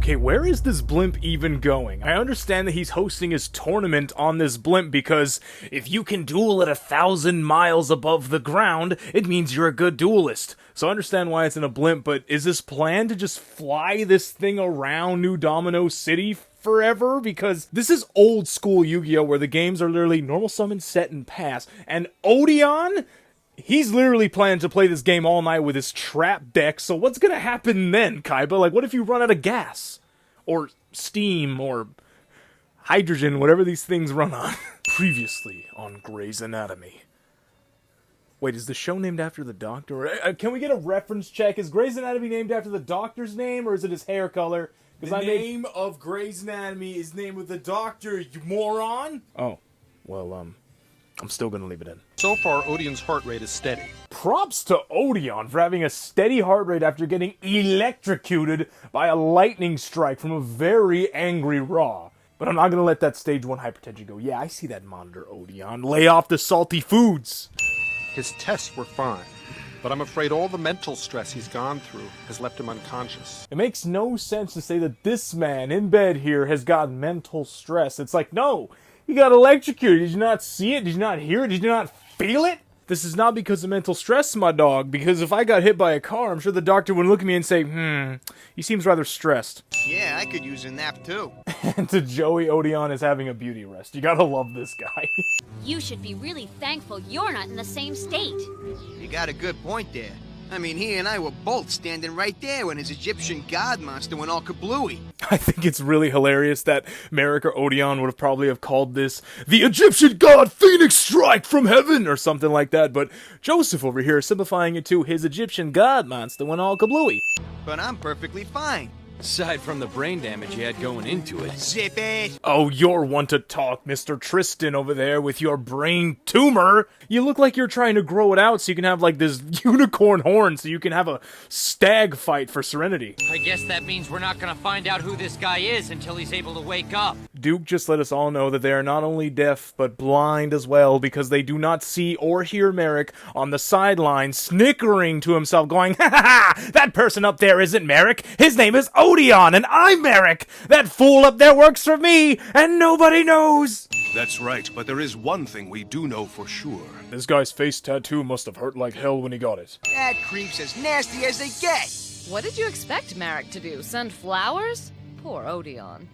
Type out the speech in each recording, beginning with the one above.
Okay, where is this blimp even going? I understand that he's hosting his tournament on this blimp because if you can duel at 1,000 miles above the ground, it means you're a good duelist. So I understand why it's in a blimp, but is this plan to just fly this thing around New Domino City forever? Because this is old school Yu-Gi-Oh! Where the games are literally normal summon, set, and pass. And Odeon? He's literally planning to play this game all night with his trap deck, so what's gonna happen then, Kaiba? Like, what if you run out of gas? Or steam, or hydrogen, whatever these things run on. Previously on Grey's Anatomy. Wait, is the show named after the doctor? Can we get a reference check? Is Grey's Anatomy named after the doctor's name, or is it his hair color? The name of Grey's Anatomy is named with the doctor, you moron! Oh, well, I'm still gonna leave it in. So far, Odeon's heart rate is steady. Props to Odeon for having a steady heart rate after getting electrocuted by a lightning strike from a very angry Ra. But I'm not gonna let that stage 1 hypertension go. Yeah, I see that monitor, Odeon. Lay off the salty foods! His tests were fine, but I'm afraid all the mental stress he's gone through has left him unconscious. It makes no sense to say that this man in bed here has got mental stress. It's like, no! He got electrocuted. Did you not see it? Did you not hear it? Did you not feel it? This is not because of mental stress, my dog, because if I got hit by a car, I'm sure the doctor would look at me and say, he seems rather stressed. Yeah, I could use a nap too. And to Joey, Odeon is having a beauty rest. You gotta love this guy. You should be really thankful you're not in the same state. You got a good point there. I mean, he and I were both standing right there when his Egyptian god monster went all kablooey. I think it's really hilarious that Marik or Odeon would have probably have called this the Egyptian god Phoenix Strike from heaven or something like that, but Joseph over here is simplifying it to his Egyptian god monster went all kablooey. But I'm perfectly fine. Aside from the brain damage you had going into it. Zip it! Oh, you're one to talk, Mr. Tristan over there with your brain tumor. You look like you're trying to grow it out so you can have like this unicorn horn so you can have a stag fight for Serenity. I guess that means we're not gonna find out who this guy is until he's able to wake up. Duke just let us all know that they are not only deaf, but blind as well, because they do not see or hear Marik on the sidelines snickering to himself going, ha ha ha, that person up there isn't Marik, his name is Odeon, and I'm Marik! That fool up there works for me, and nobody knows! That's right, but there is one thing we do know for sure. This guy's face tattoo must have hurt like hell when he got it. That creep's as nasty as they get! What did you expect Marik to do? Send flowers? Poor Odeon.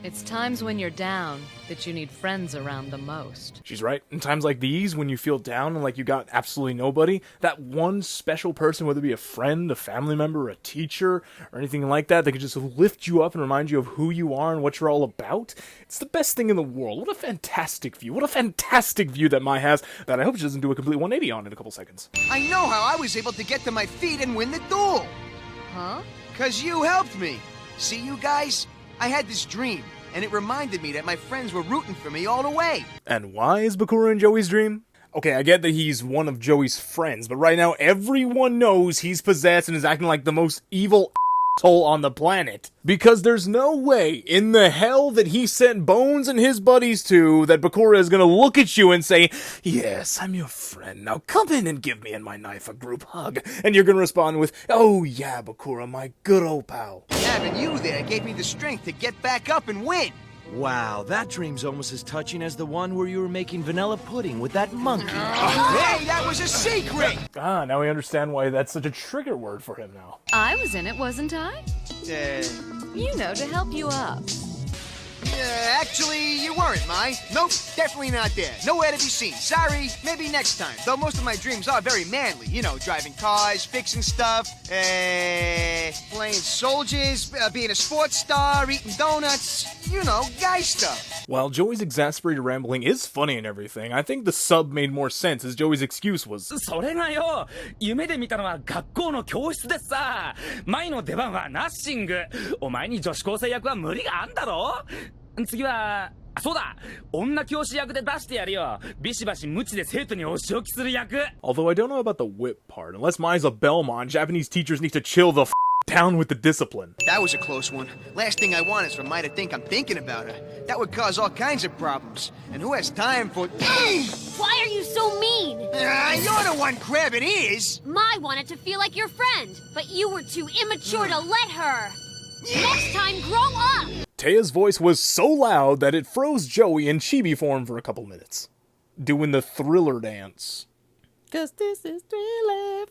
It's times when you're down that you need friends around the most. She's right. In times like these, when you feel down and like you got absolutely nobody, that one special person, whether it be a friend, a family member, a teacher, or anything like that, that could just lift you up and remind you of who you are and what you're all about, it's the best thing in the world. What a fantastic view. What a fantastic view that Mai has that I hope she doesn't do a complete 180 on in a couple seconds. I know how I was able to get to my feet and win the duel! Huh? 'Cause you helped me! See, you guys? I had this dream, and it reminded me that my friends were rooting for me all the way. And why is Bakura in Joey's dream? Okay, I get that he's one of Joey's friends, but right now everyone knows he's possessed and is acting like the most evil asshole on the planet. Because there's no way in the hell that he sent Bones and his buddies to that Bakura is gonna look at you and say, yes, I'm your friend, now come in and give me and my knife a group hug. And you're gonna respond with, oh yeah, Bakura, my good old pal. Having you there gave me the strength to get back up and win. Wow, that dream's almost as touching as the one where you were making vanilla pudding with that monkey. Hey, that was a secret! Ah, now we understand why that's such a trigger word for him now. I was in it, wasn't I? You know, to help you up. Actually, you weren't, Mai. Nope, definitely not there. Nowhere to be seen. Sorry, maybe next time. Though most of my dreams are very manly. You know, driving cars, fixing stuff, playing soldiers, being a sports star, eating donuts. You know, guy stuff. While Joey's exasperated rambling is funny and everything, I think the sub made more sense as Joey's excuse was, それがよ、夢で見たのは学校の教室でさ、前の出番はナッシング。お前に女子高生役は無理があんだろ。次は、そうだ、女教師役で出してやるよ。ビシバシ無知で生徒にお仕置きする役。 Although I don't know about the whip part. Unless Mai's a Belmont, Japanese teachers need to chill the down with the discipline. That was a close one. Last thing I want is for Mai to think I'm thinking about her. That would cause all kinds of problems. And who has time for... Why are you so mean? You're the one grabbing ears! Mai wanted to feel like your friend, but you were too immature to let her. Next time, grow up! Taya's voice was so loud that it froze Joey in chibi form for a couple minutes. Doing the Thriller dance. 'Cause this is Thriller.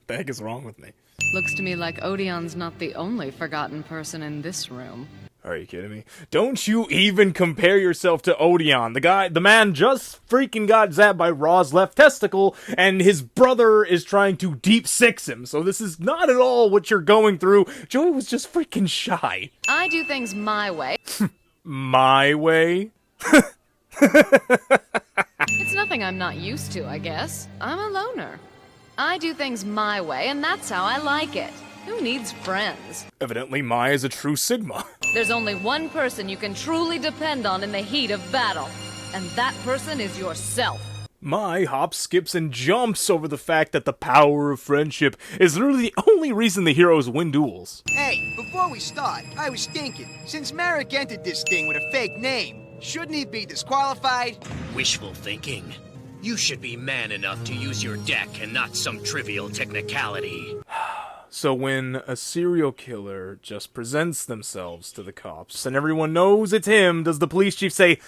The heck is wrong with me? Looks to me like Odeon's not the only forgotten person in this room. Are you kidding me? Don't you even compare yourself to Odeon. The man just freaking got zapped by Ra's left testicle, and his brother is trying to deep six him. So this is not at all what you're going through. Joey was just freaking shy. I do things my way. My way? It's nothing I'm not used to, I guess. I'm a loner. I do things my way, and that's how I like it. Who needs friends? Evidently, Mai is a true Sigma. There's only one person you can truly depend on in the heat of battle, and that person is yourself. Mai hops, skips, and jumps over the fact that the power of friendship is literally the only reason the heroes win duels. Hey, before we start, I was thinking, since Marik entered this thing with a fake name, shouldn't he be disqualified? Wishful thinking. You should be man enough to use your deck and not some trivial technicality. So when a serial killer just presents themselves to the cops and everyone knows it's him, does the police chief say,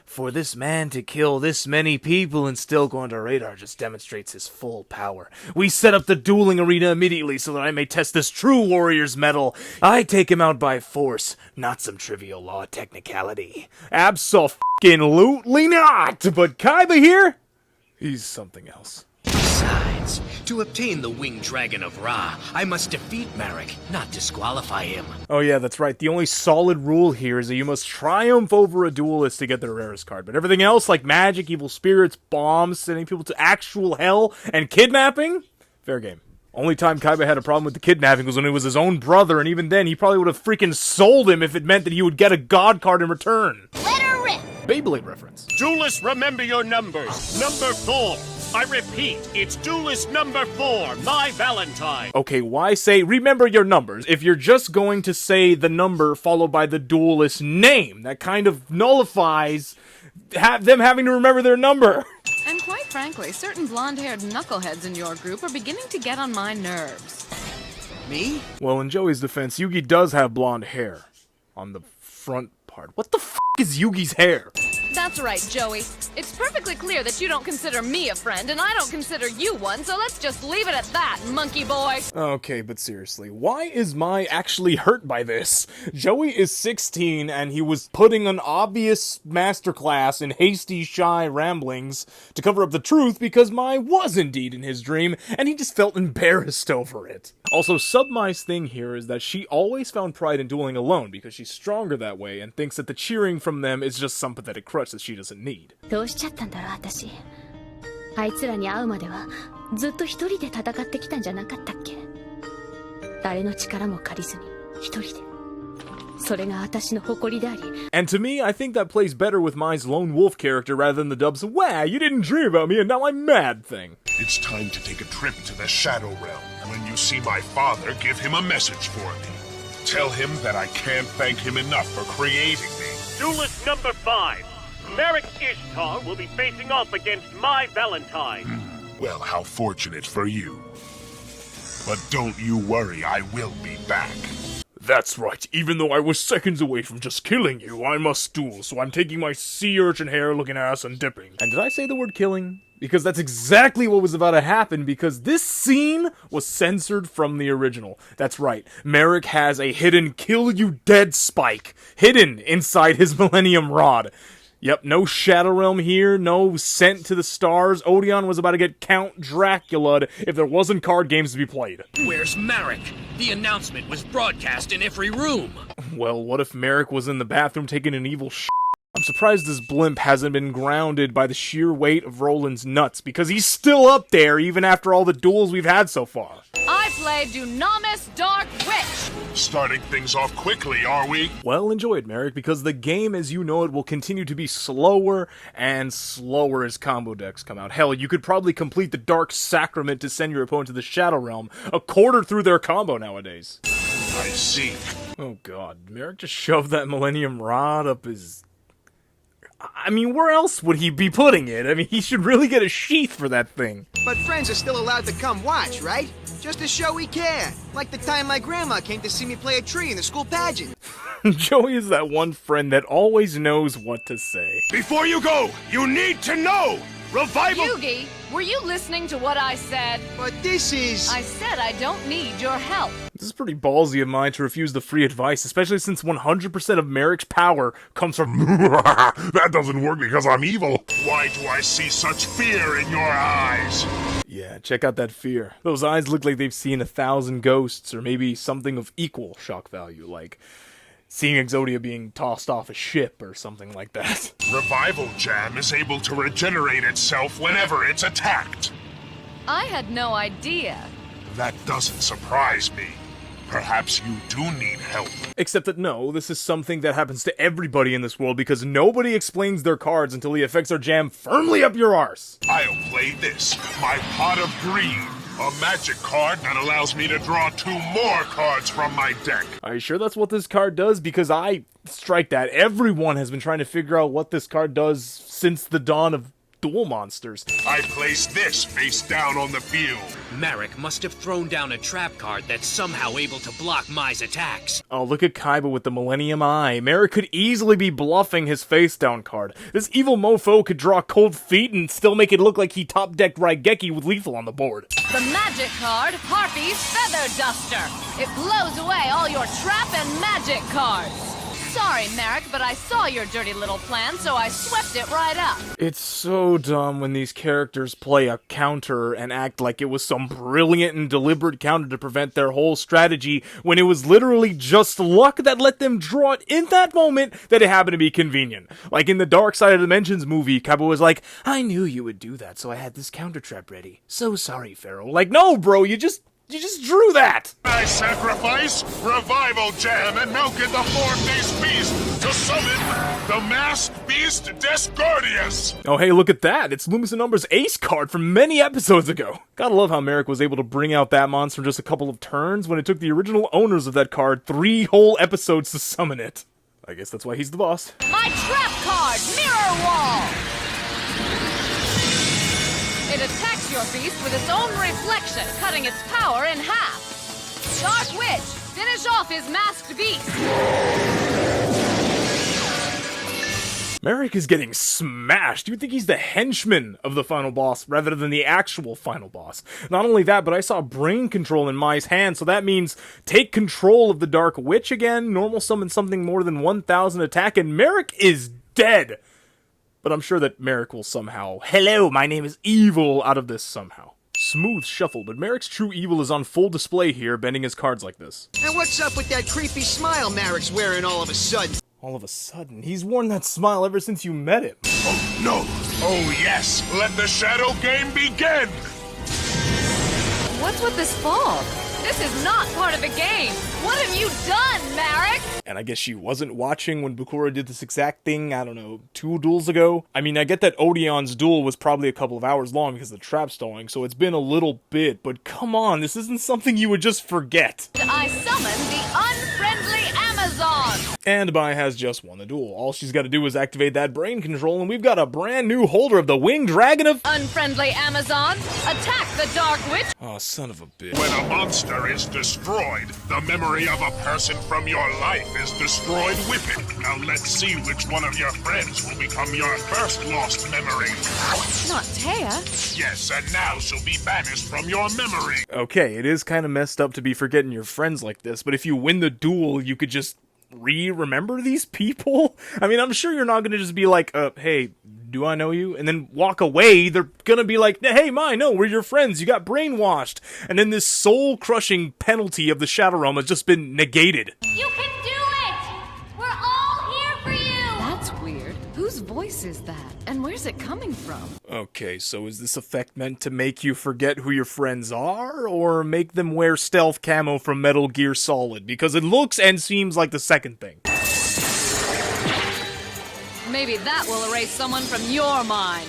for this man to kill this many people and still go under radar just demonstrates his full power. We set up the dueling arena immediately so that I may test this true warrior's mettle. I take him out by force, not some trivial law technicality. Abso-fucking-lutely not! But Kaiba here? He's something else. Besides, to obtain the winged dragon of Ra, I must defeat Marik, not disqualify him. Oh yeah, that's right. The only solid rule here is that you must triumph over a duelist to get their rarest card. But everything else, like magic, evil spirits, bombs, sending people to actual hell, and kidnapping, fair game. Only time Kaiba had a problem with the kidnapping was when it was his own brother, and even then, he probably would have freaking sold him if it meant that he would get a god card in return. Let her rip! Beyblade reference. Duelist, remember your numbers. Number 4. I repeat, it's duelist number 4, my Valentine. Okay, why say remember your numbers if you're just going to say the number followed by the duelist name? That kind of nullifies them having to remember their number. And quite frankly, certain blonde-haired knuckleheads in your group are beginning to get on my nerves. Me? Well, in Joey's defense, Yugi does have blonde hair on the front part. What the f*** is Yugi's hair? That's right, Joey. It's perfectly clear that you don't consider me a friend, and I don't consider you one, so let's just leave it at that, monkey boy. Okay, but seriously, why is Mai actually hurt by this? Joey is 16, and he was putting an obvious masterclass in hasty, shy ramblings to cover up the truth because Mai was indeed in his dream, and he just felt embarrassed over it. Also, Sub-Mai's thing here is that she always found pride in dueling alone because she's stronger that way and thinks that the cheering from them is just some pathetic crutch that she doesn't need. どうしちゃったんだろう、私。あいつらに会うまではずっと一人で戦ってきたんじゃなかったっけ？誰の力も借りずに一人で。それが私の誇りであり。And to me, I think that plays better with Mai's lone wolf character rather than the Dub's "Wow, you didn't dream about me and now I'm mad" thing. It's time to take a trip to the Shadow Realm. When you see my father, give him a message for me. Tell him that I can't thank him enough for creating me. Duelist number 5. Marik Ishtar will be facing off against my Valentine. Well, how fortunate for you. But don't you worry, I will be back. That's right, even though I was seconds away from just killing you, I must duel, so I'm taking my sea urchin hair-looking ass and dipping. And did I say the word killing? Because that's exactly what was about to happen, because this scene was censored from the original. That's right, Marik has a hidden kill-you-dead spike, hidden inside his Millennium Rod. Yep, no Shadow Realm here, no Sent to the Stars. Odeon was about to get Count Dracula'd if there wasn't card games to be played. Where's Marik? The announcement was broadcast in every room. Well, what if Marik was in the bathroom taking an evil sh**? I'm surprised this blimp hasn't been grounded by the sheer weight of Roland's nuts, because he's still up there even after all the duels we've had so far. I play Dunamis Dark Witch! Starting things off quickly, are we? Well, enjoy it, Marik, because the game as you know it will continue to be slower and slower as combo decks come out. Hell, you could probably complete the Dark Sacrament to send your opponent to the Shadow Realm a quarter through their combo nowadays. I see. Oh god, Marik just shoved that Millennium Rod up his... I mean, where else would he be putting it? I mean, he should really get a sheath for that thing. But friends are still allowed to come watch, right? Just to show we care. Like the time my grandma came to see me play a tree in the school pageant. Joey is that one friend that always knows what to say. Before you go, you need to know! Revival... Yugi, were you listening to what I said? But this is... I said I don't need your help. This is pretty ballsy of mine to refuse the free advice, especially since 100% of Marik's power comes from... That doesn't work because I'm evil. Why do I see such fear in your eyes? Yeah, check out that fear. Those eyes look like they've seen 1,000 ghosts, or maybe something of equal shock value, like seeing Exodia being tossed off a ship or something like that. Revival Jam is able to regenerate itself whenever it's attacked. I had no idea. That doesn't surprise me. Perhaps you do need help. Except that no, this is something that happens to everybody in this world because nobody explains their cards until the effects are jammed firmly up your arse. I'll play this, my Pot of Greed, a magic card that allows me to draw 2 more cards from my deck. Are you sure that's what this card does? Because strike that. Everyone has been trying to figure out what this card does since the dawn of Duel Monsters. I place this face down on the field. Marik must have thrown down a trap card that's somehow able to block Mai's attacks. Oh, look at Kaiba with the Millennium Eye. Marik could easily be bluffing his face down card. This evil mofo could draw Cold Feet and still make it look like he top-decked Raigeki with Lethal on the board. The magic card, Harpy's Feather Duster. It blows away all your trap and magic cards. Sorry, Marik, but I saw your dirty little plan, so I swept it right up. It's so dumb when these characters play a counter and act like it was some brilliant and deliberate counter to prevent their whole strategy, when it was literally just luck that let them draw it in that moment that it happened to be convenient. Like in the Dark Side of Dimensions movie, Kaiba was like, I knew you would do that, so I had this counter trap ready. So sorry, Pharaoh. Like, no, bro, you just drew that! I sacrifice Revival Jam and now get the 4-face beast to summon the masked beast Discordius! Oh hey, look at that! It's Loomis and Umbra's ace card from many episodes ago! Gotta love how Marik was able to bring out that monster in just a couple of turns when it took the original owners of that card 3 whole episodes to summon it. I guess that's why he's the boss. My trap card, Mirror Wall! It attacks your beast with its own reflection, cutting its power in half. Dark Witch, finish off his masked beast. Marik is getting smashed. You would think he's the henchman of the final boss rather than the actual final boss. Not only that, but I saw brain control in Mai's hand, so that means take control of the Dark Witch again, normal summon something more than 1,000 attack, and Marik is dead. But I'm sure that Marik will somehow, hello, my name is Evil, out of this somehow. Smooth shuffle, but Marik's true evil is on full display here, bending his cards like this. And what's up with that creepy smile Marik's wearing all of a sudden? All of a sudden? He's worn that smile ever since you met him. Oh, no. Oh, yes. Let the shadow game begin. What's with this fog? This is not part of the game. What have you done, Marik? And I guess she wasn't watching when Bakura did this exact thing, I don't know, 2 duels ago? I mean, I get that Odeon's duel was probably a couple of hours long because of the trap stalling, so it's been a little bit, but come on, this isn't something you would just forget. I summon the unfriendly Amazon! And Mai has just won the duel. All she's got to do is activate that brain control, and we've got a brand new holder of the Winged Dragon of... Unfriendly Amazon, attack the Dark Witch! Oh, son of a bitch. When a monster is destroyed, the memory of a person from your life is destroyed with it. Now let's see which one of your friends will become your first lost memory. Not Taya. Yes, and now she'll be banished from your memory. Okay, it is kind of messed up to be forgetting your friends like this, but if you win the duel, you could just remember these people? I mean, I'm sure you're not gonna just be like, hey, do I know you? And then walk away. They're gonna be like, hey, Mai, no, we're your friends. You got brainwashed. And then this soul-crushing penalty of the Shadow Realm has just been negated. You can do it! We're all here for you! That's weird. Whose voice is that? And where's it coming from? Okay, so is this effect meant to make you forget who your friends are, or make them wear stealth camo from Metal Gear Solid? Because it looks and seems like the second thing. Maybe that will erase someone from your mind.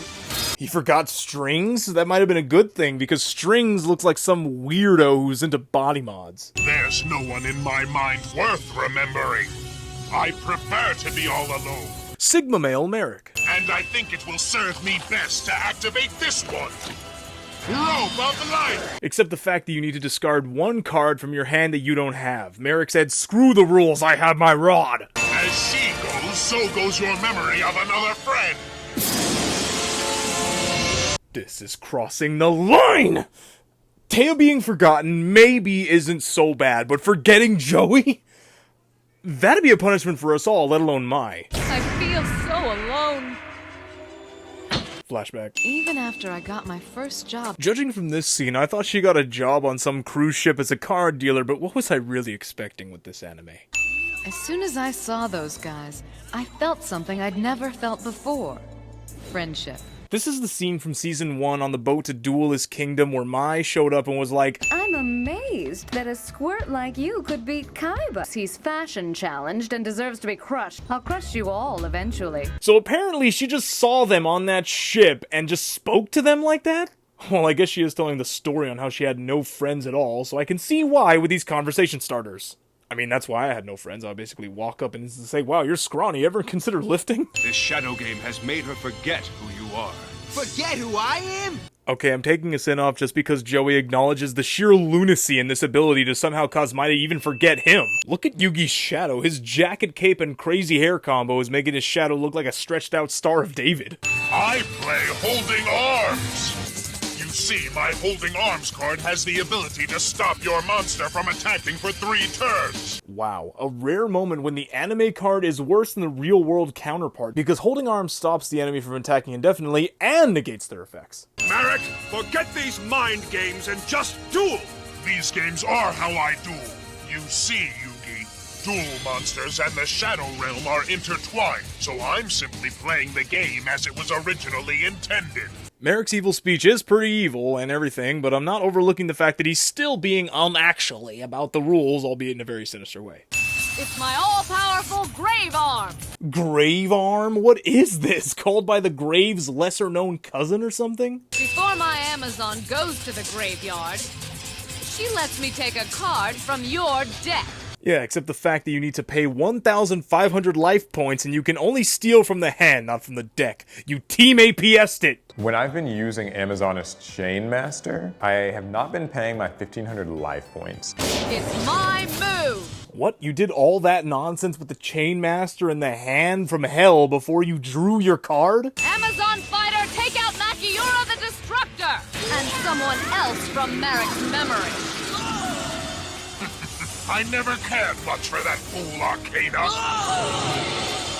He forgot Strings? That might have been a good thing, because Strings looks like some weirdo who's into body mods. There's no one in my mind worth remembering. I prefer to be all alone. Sigma Male Marik. And I think it will serve me best to activate this one. Rope of light! Except the fact that you need to discard one card from your hand that you don't have. Marik said, screw the rules, I have my rod! As she goes, so goes your memory of another friend! This is crossing the line! Taya being forgotten maybe isn't so bad, but forgetting Joey? That'd be a punishment for us all, let alone Mai. I feel so alone. Flashback. Even after I got my first job. Judging from this scene, I thought she got a job on some cruise ship as a card dealer, but what was I really expecting with this anime? As soon as I saw those guys, I felt something I'd never felt before. Friendship. This is the scene from season 1 on the boat to Duelist Kingdom where Mai showed up and was like, I'm amazed that a squirt like you could beat Kaiba. He's fashion challenged and deserves to be crushed. I'll crush you all eventually. So apparently she just saw them on that ship and just spoke to them like that? Well, I guess she is telling the story on how she had no friends at all, so I can see why with these conversation starters. I mean, that's why I had no friends. I would basically walk up and say, wow, you're scrawny. Ever consider lifting? This shadow game has made her forget who you are. Forget who I am? Okay, I'm taking a sin off just because Joey acknowledges the sheer lunacy in this ability to somehow cause Mai to even forget him. Look at Yugi's shadow. His jacket, cape, and crazy hair combo is making his shadow look like a stretched out Star of David. I play Holding Arms! You see, my Holding Arms card has the ability to stop your monster from attacking for 3 turns. Wow, a rare moment when the anime card is worse than the real-world counterpart, because Holding Arms stops the enemy from attacking indefinitely and negates their effects. Marik, forget these mind games and just duel! These games are how I duel. You see, Yugi, Duel Monsters and the Shadow Realm are intertwined, so I'm simply playing the game as it was originally intended. Marik's evil speech is pretty evil and everything, but I'm not overlooking the fact that he's still being actually about the rules, albeit in a very sinister way. It's my all-powerful Grave Arm! Grave Arm? What is this? Called by the Grave's lesser-known cousin or something? Before my Amazon goes to the graveyard, she lets me take a card from your deck. Yeah, except the fact that you need to pay 1,500 life points and you can only steal from the hand, not from the deck. You Team APS'd it! When I've been using Amazon as Chain Master, I have not been paying my 1,500 life points. It's my move! What? You did all that nonsense with the Chain Master and the hand from hell before you drew your card? Amazon Fighter, take out Makiura the Destructor! And someone else from Marik's memory. I never cared much for that fool Arcana.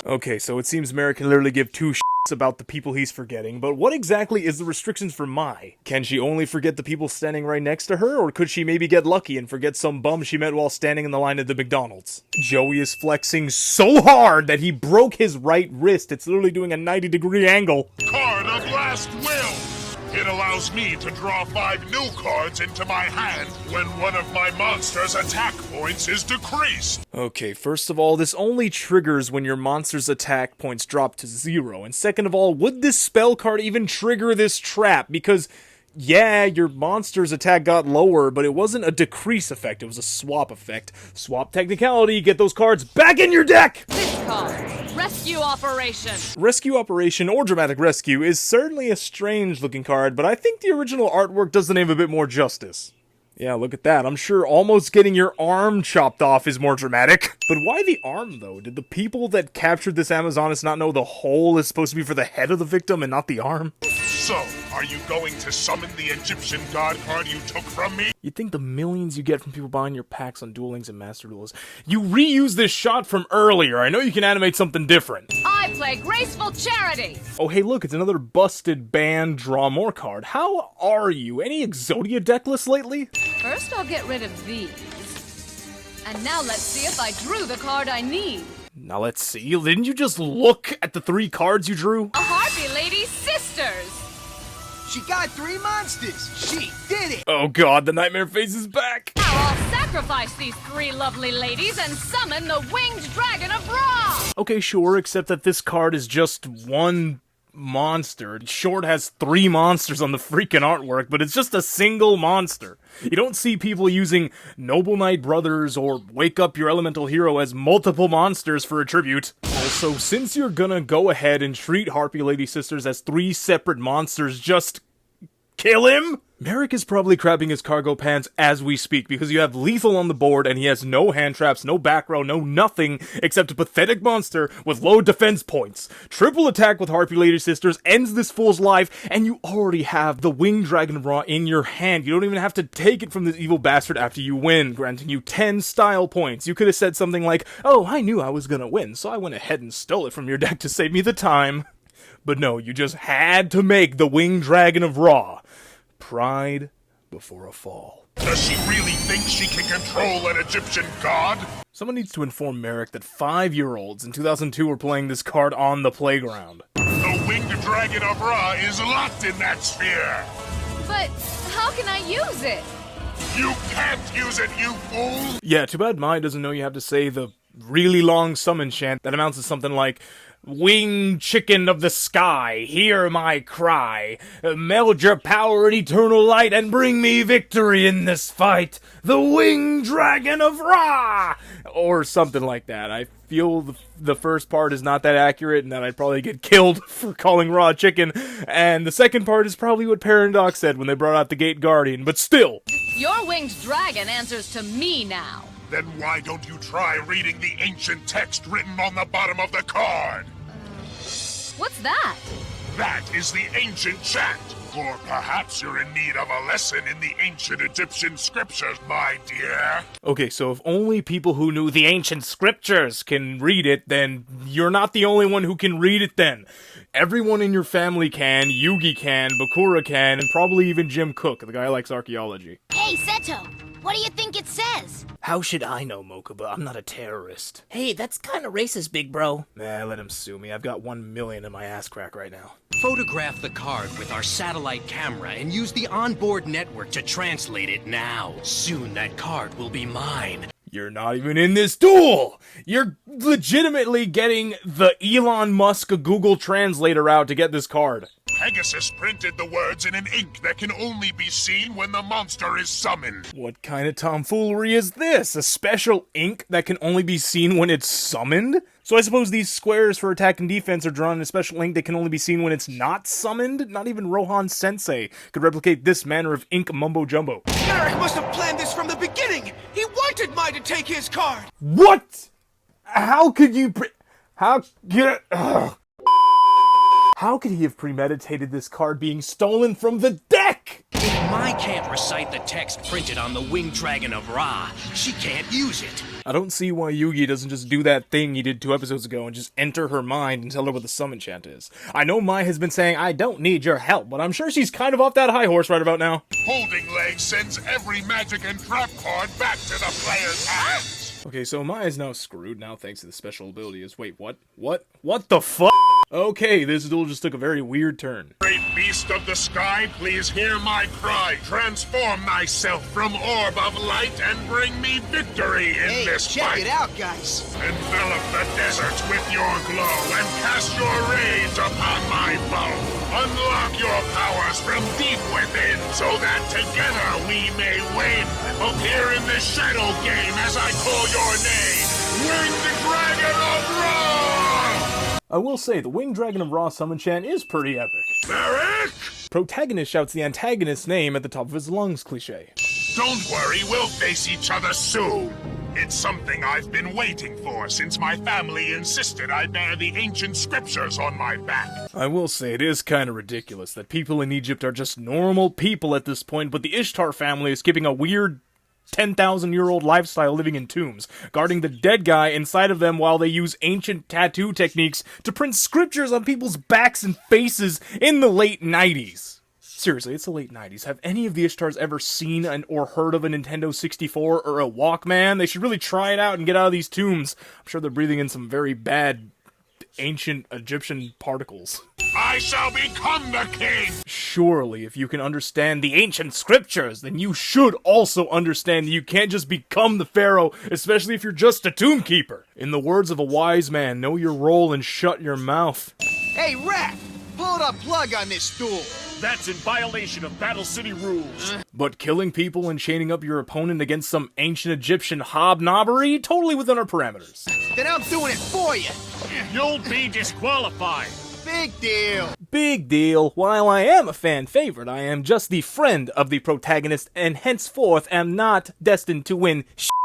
Okay, so it seems Marik can literally give 2 shits about the people he's forgetting, but what exactly is the restrictions for Mai? Can she only forget the people standing right next to her, or could she maybe get lucky and forget some bum she met while standing in the line at the McDonald's? Joey is flexing so hard that he broke his right wrist. It's literally doing a 90-degree angle. Card of Last Will! It allows me to draw 5 new cards into my hand when one of my monster's attack points is decreased. Okay, first of all, this only triggers when your monster's attack points drop to 0. And second of all, would this spell card even trigger this trap? Because, yeah, your monster's attack got lower, but it wasn't a decrease effect, it was a swap effect. Swap technicality, get those cards back in your deck! This card, Rescue Operation. Rescue Operation, or Dramatic Rescue, is certainly a strange-looking card, but I think the original artwork does the name a bit more justice. Yeah, look at that. I'm sure almost getting your arm chopped off is more dramatic. But why the arm, though? Did the people that captured this Amazoness not know the hole is supposed to be for the head of the victim and not the arm? So, are you going to summon the Egyptian god card you took from me? You'd think the millions you get from people buying your packs on Duel Links and Master Duels. You reuse this shot from earlier. I know you can animate something different. I play Graceful Charity. Oh, hey, look, it's another busted banned Draw More card. How are you? Any Exodia deck lists lately? First, I'll get rid of these. And now let's see if I drew the card I need. Now let's see. Didn't you just look at the 3 cards you drew? A Harpy Lady's sisters. She got 3 monsters. She did it. Oh god, the nightmare face is back. Now I'll sacrifice these 3 lovely ladies and summon the Winged Dragon of Ra. Okay, sure, except that this card is just 1 monster. Short has 3 monsters on the freaking artwork, but it's just a single monster. You don't see people using Noble Knight Brothers or Wake Up Your Elemental Hero as multiple monsters for a tribute. Also, since you're gonna go ahead and treat Harpy Lady Sisters as 3 separate monsters, just kill him? Marik is probably crapping his cargo pants as we speak, because you have lethal on the board and he has no hand traps, no back row, no nothing except a pathetic monster with low defense points. Triple attack with Harpy Lady Sisters ends this fool's life, and you already have the Winged Dragon of Ra in your hand. You don't even have to take it from this evil bastard after you win, granting you 10 style points. You could have said something like, oh, I knew I was gonna win, so I went ahead and stole it from your deck to save me the time. But no, you just had to make the Winged Dragon of Ra. Pride before a fall. Does she really think she can control an Egyptian god? Someone needs to inform Marik that 5-year-olds in 2002 were playing this card on the playground. The Winged Dragon of Ra is locked in that sphere. But how can I use it? You can't use it, you fool! Yeah, too bad Mai doesn't know you have to say the really long summon chant that amounts to something like, Winged chicken of the sky, hear my cry. Meld your power in eternal light and bring me victory in this fight. The Winged Dragon of Ra! Or something like that. I feel the first part is not that accurate and that I'd probably get killed for calling Ra chicken. And the second part is probably what Paradox said when they brought out the Gate Guardian. But still. Your winged dragon answers to me now. Then why don't you try reading the ancient text written on the bottom of the card? What's that? That is the ancient chant. Or perhaps you're in need of a lesson in the ancient Egyptian scriptures, my dear. Okay, so if only people who knew the ancient scriptures can read it, then you're not the only one who can read it then. Everyone in your family can, Yugi can, Bakura can, and probably even Jim Cook, the guy who likes archaeology. Hey, Seto, what do you think it says? How should I know, Mokuba? I'm not a terrorist. Hey, that's kinda racist, big bro. Nah, let him sue me. I've got 1 million in my ass crack right now. Photograph the card with our satellite camera and use the onboard network to translate it now. Soon that card will be mine. You're not even in this duel! You're legitimately getting the Elon Musk Google Translator out to get this card. Pegasus printed the words in an ink that can only be seen when the monster is summoned. What kind of tomfoolery is this? A special ink that can only be seen when it's summoned? So I suppose these squares for attack and defense are drawn in a special ink that can only be seen when it's not summoned? Not even Rohan Sensei could replicate this manner of ink mumbo-jumbo. Marik must have planned this from the beginning! He wanted Mai to take his card! What? How could you How could he have premeditated this card being stolen from the deck? If Mai can't recite the text printed on the Winged Dragon of Ra, she can't use it. I don't see why Yugi doesn't just do that thing he did 2 episodes ago and just enter her mind and tell her what the summon chant is. I know Mai has been saying, I don't need your help, but I'm sure she's kind of off that high horse right about now. Holding Leg sends every magic and trap card back to the player's hands. Okay, so Mai is now screwed now thanks to the special ability. Wait, what? What the fuck? Okay, this duel just took a very weird turn. Great beast of the sky, please hear my cry. Transform thyself from orb of light and bring me victory in this check fight. It out, guys. Envelop the deserts with your glow and cast your rays upon my bow. Unlock your powers from deep within so that together we may win. Appear in this shadow game as I call your name. Winged Dragon of Ra! I will say, the Winged Dragon of Ra summon chant is pretty epic. Marik! Protagonist shouts the antagonist's name at the top of his lungs cliché. Don't worry, we'll face each other soon. It's something I've been waiting for since my family insisted I bear the ancient scriptures on my back. I will say, it is kind of ridiculous that people in Egypt are just normal people at this point, but the Ishtar family is keeping a weird 10,000-year-old lifestyle living in tombs, guarding the dead guy inside of them while they use ancient tattoo techniques to print scriptures on people's backs and faces in the late 90s. Seriously, it's the late 90s. Have any of the Ishtars ever seen or heard of a Nintendo 64 or a Walkman? They should really try it out and get out of these tombs. I'm sure they're breathing in some very bad ancient Egyptian particles. I shall become the king! Surely, if you can understand the ancient scriptures, then you should also understand that you can't just become the pharaoh, especially if you're just a tomb keeper. In the words of a wise man, know your role and shut your mouth. Hey, Rat! Pull the plug on this duel! That's in violation of Battle City rules. But killing people and chaining up your opponent against some ancient Egyptian hobnobbery? Totally within our parameters. Then I'm doing it for you! You'll be disqualified. Big deal. Big deal. While I am a fan favorite, I am just the friend of the protagonist and henceforth am not destined to win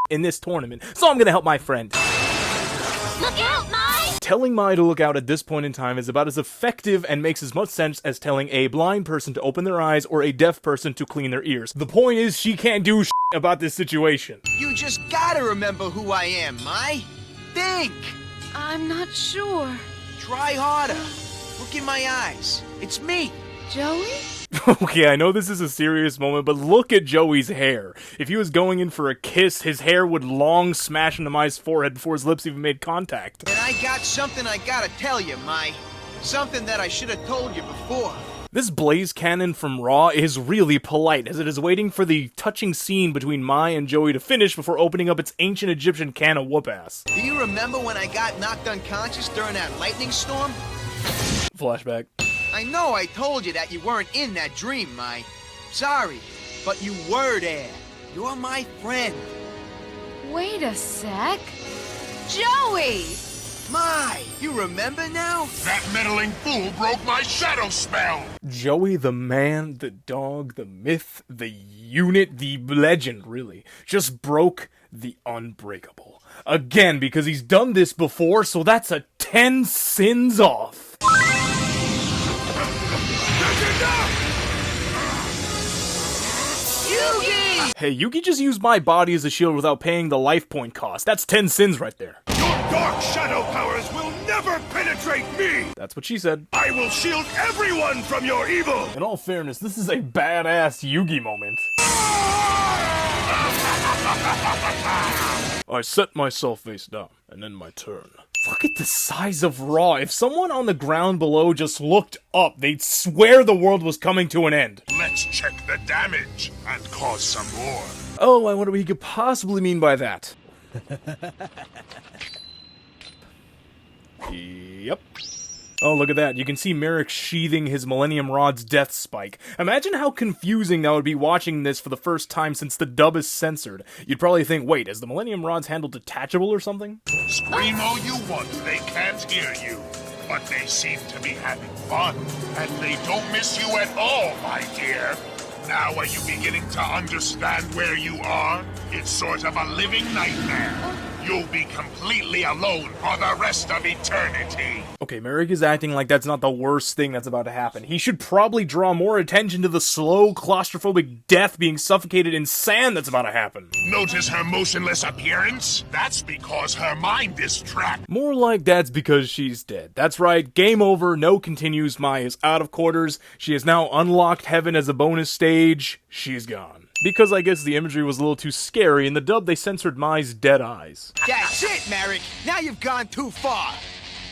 in this tournament. So I'm gonna help my friend. Look out, Mai! Telling Mai to look out at this point in time is about as effective and makes as much sense as telling a blind person to open their eyes or a deaf person to clean their ears. The point is, she can't do about this situation. You just gotta remember who I am, Mai. Think! I'm not sure. Try harder. Look in my eyes. It's me. Joey? Okay, I know this is a serious moment, but look at Joey's hair. If he was going in for a kiss, his hair would long smash into Mai's forehead before his lips even made contact. And I got something I gotta tell you, Mai. Something that I should have told you before. This blaze cannon from Raw is really polite, as it is waiting for the touching scene between Mai and Joey to finish before opening up its ancient Egyptian can of whoop-ass. Do you remember when I got knocked unconscious during that lightning storm? Flashback. I know I told you that you weren't in that dream, Mai. Sorry, but you were there. You're my friend. Wait a sec. Joey! Mai, you remember now? That meddling fool broke my shadow spell! Joey, the man, the dog, the myth, the unit, the legend, really, just broke the unbreakable. Again, because he's done this before, so that's a 10 sins off. Yugi! Hey, Yugi just used my body as a shield without paying the life point cost. That's 10 sins right there. Your dark shadow powers will never penetrate me! That's what she said. I will shield everyone from your evil! In all fairness, this is a badass Yugi moment. I set myself face down, and then my turn. Look at the size of Raw. If someone on the ground below just looked up, they'd swear the world was coming to an end. Let's check the damage and cause some more. Oh, I wonder what he could possibly mean by that. Yep. Oh, look at that. You can see Marik sheathing his Millennium Rod's death spike. Imagine how confusing that would be watching this for the first time since the dub is censored. You'd probably think, wait, is the Millennium Rod's handle detachable or something? Scream all you want, they can't hear you. But they seem to be having fun, and they don't miss you at all, my dear. Now are you beginning to understand where you are? It's sort of a living nightmare. You'll be completely alone for the rest of eternity. Okay, Marik is acting like that's not the worst thing that's about to happen. He should probably draw more attention to the slow, claustrophobic death being suffocated in sand that's about to happen. Notice her motionless appearance? That's because her mind is trapped. More like that's because she's dead. That's right, game over, no continues, Mai is out of quarters, she has now unlocked heaven as a bonus stage, she's gone. Because I guess the imagery was a little too scary, in the dub they censored Mai's dead eyes. That's it, Marik. Now you've gone too far.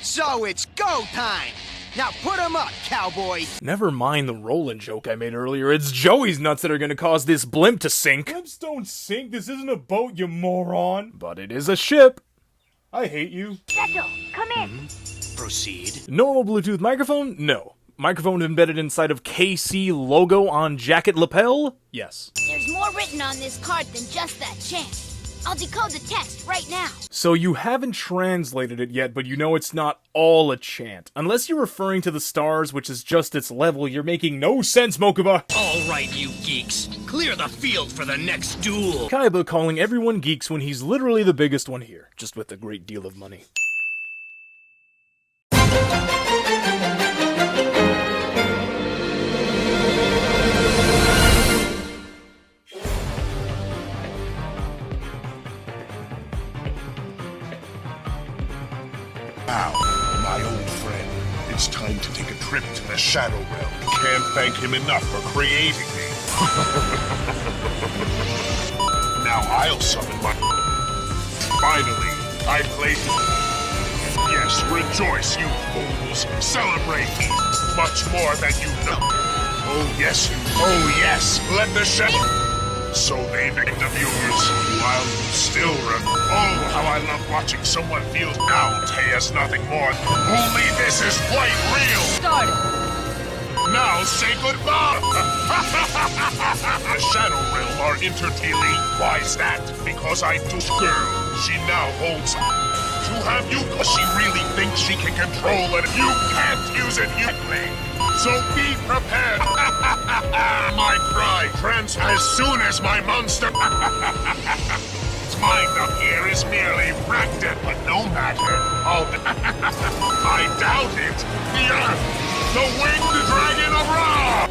So it's go time. Now put 'em up, cowboy. Never mind the Roland joke I made earlier, it's Joey's nuts that are gonna cause this blimp to sink. Blimps don't sink, this isn't a boat, you moron. But it is a ship. I hate you. Seto, come in. Proceed. Normal Bluetooth microphone? No. Microphone embedded inside of KC logo on jacket lapel? Yes. There's more written on this card than just that chant. I'll decode the text right now. So you haven't translated it yet, but you know it's not all a chant. Unless you're referring to the stars, which is just its level, you're making no sense, Mokuba. All right, you geeks. Clear the field for the next duel. Kaiba calling everyone geeks when he's literally the biggest one here, just with a great deal of money. Now, my old friend, it's time to take a trip to the Shadow Realm. Can't thank him enough for creating me. Now I'll summon my... Finally, I played... Yes, rejoice, you fools. Celebrate me. Much more than you know. Oh, yes, let the shadow... So they make the viewers, while you still run. Oh, how I love watching someone feel now. Tay is nothing more. Only this is quite real. Start it. Now say goodbye. The Shadow Realm are entertaining. Why's that? Because I do girl. She now holds to have you? She really thinks she can control it. You can't use it, you play. So be prepared. My pride as soon as my monster. Its mind up here is merely fractured, but no matter. I doubt it. The Earth, the winged dragon of Ra.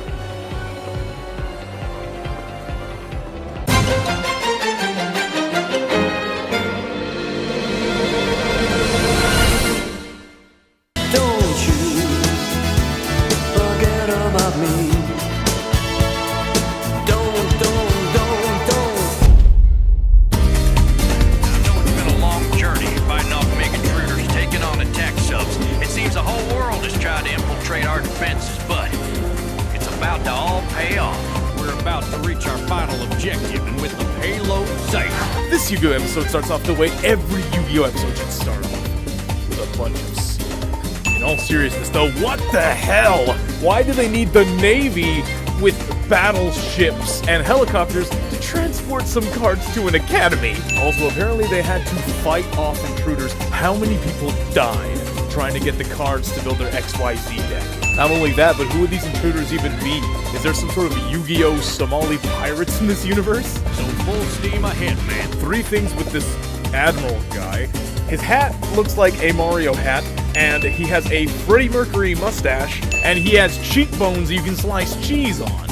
Don't you forget about me. Don't. I know it's been a long journey fighting off MiG intruders, taking on attack subs. It seems the whole world has tried to infiltrate our defenses, but it's about to all pay off. We're about to reach our final objective, and with the payload safe. This Yu-Gi-Oh! Episode starts off the way every Yu-Gi-Oh! Episode should start off, with a bunch of... In all seriousness, though, what the hell? Why do they need the Navy with battleships and helicopters to transport some cards to an academy? Also, apparently they had to fight off intruders. How many people died trying to get the cards to build their XYZ deck? Not only that, but who would these intruders even be? Is there some sort of Yu-Gi-Oh! Somali pirates in this universe? So full steam ahead, man. 3 things with this Admiral guy. His hat looks like a Mario hat, and he has a Freddie Mercury mustache, and he has cheekbones you can slice cheese on.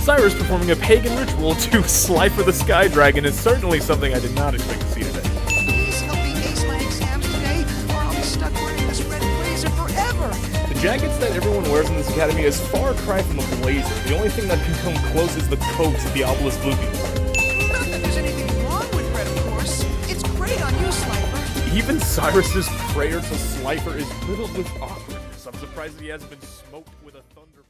Cyrus performing a pagan ritual to Slifer the Sky Dragon is certainly something I did not expect to see today. Please help me ace my exams today, or I'll be stuck wearing this red blazer forever. The jackets that everyone wears in this academy is far cry from a blazer. The only thing that can come close is the coats the Obelisk Blue people wear. Not that there's anything wrong with red, of course. It's great on you, Slifer. Even Cyrus's prayer to Slifer is riddled with awkwardness. I'm surprised that he hasn't been smoked with a thunder.